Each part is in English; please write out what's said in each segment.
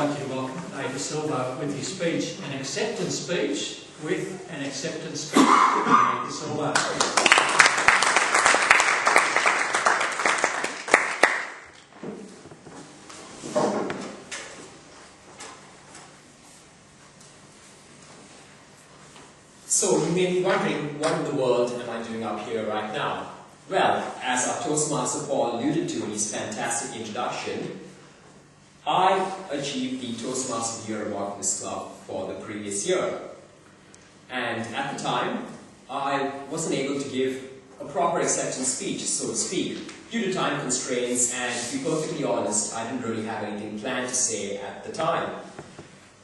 like you to welcome Rene Silva with his speech, an acceptance speech with an acceptance speech. Rene Silva. So you may be wondering, what in the world am I doing up here right now? Well, as our Toastmaster Paul alluded to in his fantastic introduction, I achieved the Toastmaster of the Year award for this club for the previous year. And at the time, I wasn't able to give a proper acceptance speech, so to speak, due to time constraints, and to be perfectly honest, I didn't really have anything planned to say at the time.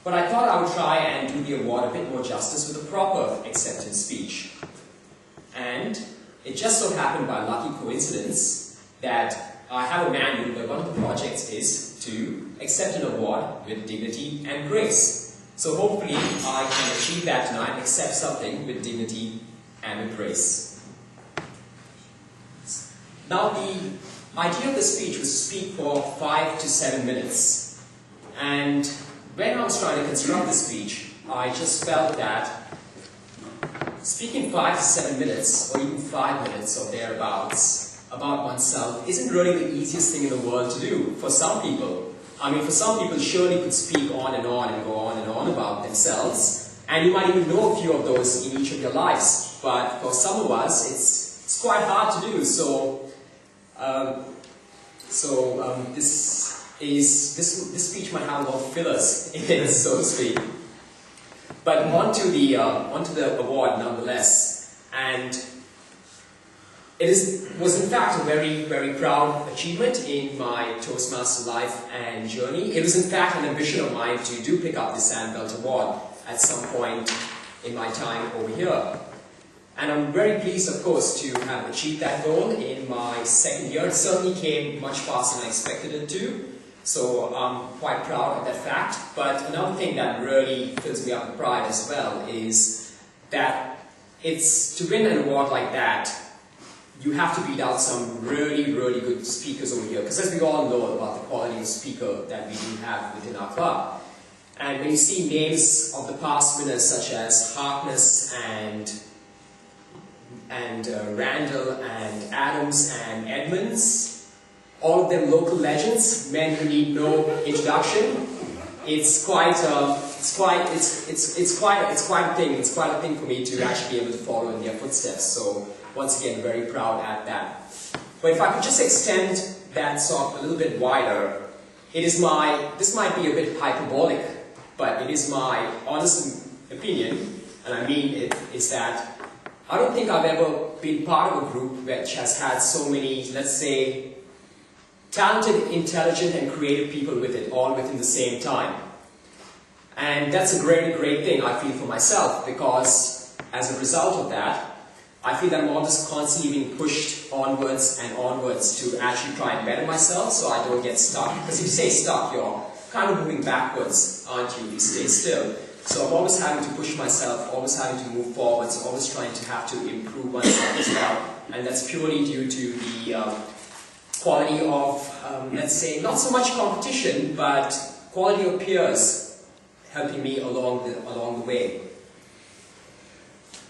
But I thought I would try and do the award a bit more justice with a proper acceptance speech. And it just so happened by lucky coincidence that I have a manual where one of the projects is to accept an award with dignity and grace. So hopefully I can achieve that tonight, accept something with dignity and with grace. Now the idea of the speech was to speak for 5 to 7 minutes. And when I was trying to construct the speech, I just felt that speaking 5 to 7 minutes, or even 5 minutes or thereabouts, about oneself isn't really the easiest thing in the world to do for some people. I mean, for some people surely could speak on and go on and on about themselves, and you might even know a few of those in each of your lives, but for some of us it's quite hard to do. This speech might have a lot of fillers in it, so to speak. But onto the award nonetheless, and it was in fact a very, very proud achievement in my Toastmaster life and journey. It was in fact an ambition of mine to do pick up the Sandbelt Award at some point in my time over here. And I'm very pleased, of course, to have achieved that goal in my second year. It certainly came much faster than I expected it to, so I'm quite proud of that fact. But another thing that really fills me up with pride as well is that to win an award like that, you have to beat out some really, really good speakers over here, because as we all know about the quality of speaker that we do have within our club. And when you see names of the past winners such as Harkness and Randall and Adams and Edmonds, all of them local legends, men who need no introduction, it's quite a thing. It's quite a thing for me to actually be able to follow in their footsteps. So once again, very proud at that. But if I could just extend that sort of a little bit wider, this might be a bit hyperbolic, but it is my honest opinion, and I mean it, is that I don't think I've ever been part of a group which has had so many, let's say, talented, intelligent and creative people with it, all within the same time. And that's a great, great thing, I feel, for myself, because as a result of that, I feel that I'm always constantly being pushed onwards and onwards to actually try and better myself so I don't get stuck. Because if you stay stuck, you're kind of moving backwards, aren't you, if you stay still. So I'm always having to push myself, always having to move forwards, always trying to have to improve myself as well. And that's purely due to the quality of, let's say, not so much competition, but quality of peers helping me along the way.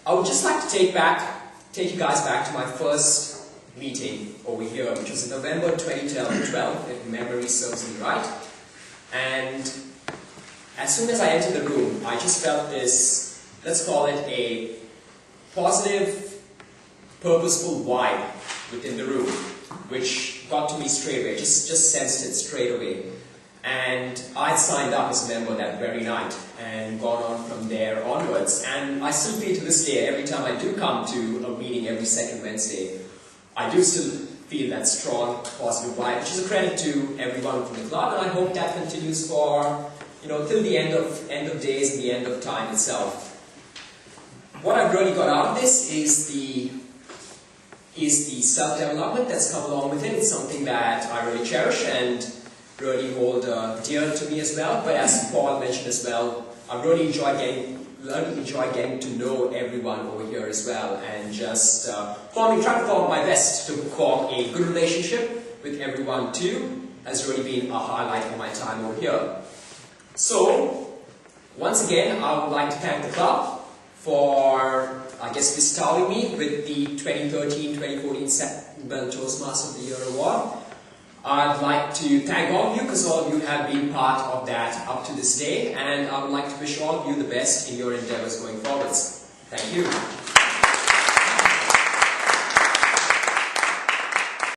I would just like to take you guys back to my first meeting over here, which was in November 2012, if memory serves me right. And as soon as I entered the room, I just felt this, let's call it a positive, purposeful vibe within the room, which got to me straight away, just sensed it straight away. And I signed up as a member that very night and gone on from there onwards. And I still feel to this day, every time I do come to a meeting every second Wednesday, I do still feel that strong, positive vibe, which is a credit to everyone from the club, and I hope that continues for, till the end of days and the end of time itself. What I've really got out of this is the self-development that's come along with it. It's something that I really cherish and really hold dear to me as well. But as Paul mentioned as well, I really enjoy getting to know everyone over here as well, and just try to form my best to form a good relationship with everyone too. Has really been a highlight of my time over here. So, once again, I would like to thank the club for, I guess, bestowing me with the 2013-2014 Sandbelt Toastmaster of the Year award. I'd like to thank all of you because all of you have been part of that up to this day, and I would like to wish all of you the best in your endeavors going forwards. Thank you.